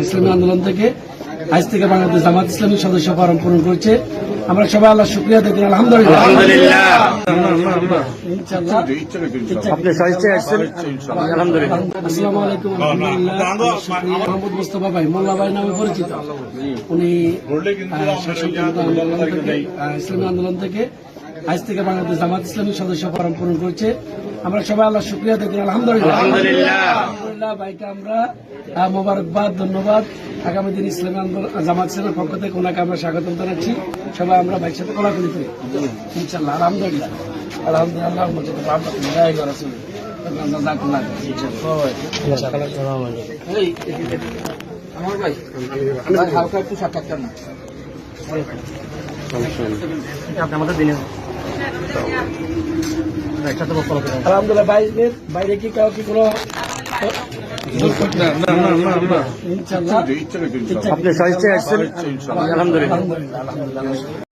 ইসলামী আন্দোলন থেকে আজ থেকে বাংলাদেশ জামাত ইসলামী সদস্য ফরম পূরণ করছে। আমরা সবাই আল্লাহ শুকরিয়া দেখুন, আলহামদুলিল্লাহ। আসসালামু আলাইকুম। মোহাম্মদ মুস্তফা ভাই, মোল্লা ভাই নামে পরিচিত। উনি ইসলামী আন্দোলন থেকে আজ থেকে বাংলাদেশ জামাত ইসলামী সদস্য ফরম পূরণ করছে। আমরা সবাই আল্লাহ শুকরিয়া দেখুন, আলহামদুলিল্লাহ। ভাইকে আমরা মোবারকবাদ, ধন্যবাদ। আগামী দিন ইসলামী আন্দোলন জামাত ইসলামের পক্ষ থেকে ওনাকে আমরা স্বাগতম জানাচ্ছি। সবাই আমরা ভাইয়ের সাথে কোলাকুলি করি ইনশাল্লাহ, আলহামদুলিল্লাহ। আলহামদুলিল্লাহ। আমার ভাই হালকা একটু সাক্ষাৎকার না আপনি আমাদের দিনে আলহামদুলিল্লাহ। বাইরে কি কাউ কি কোনো আপনি সাহিত্যে আসছেন, আলহামদুলিল্লাহ। আলহামদুলিল্লাহ।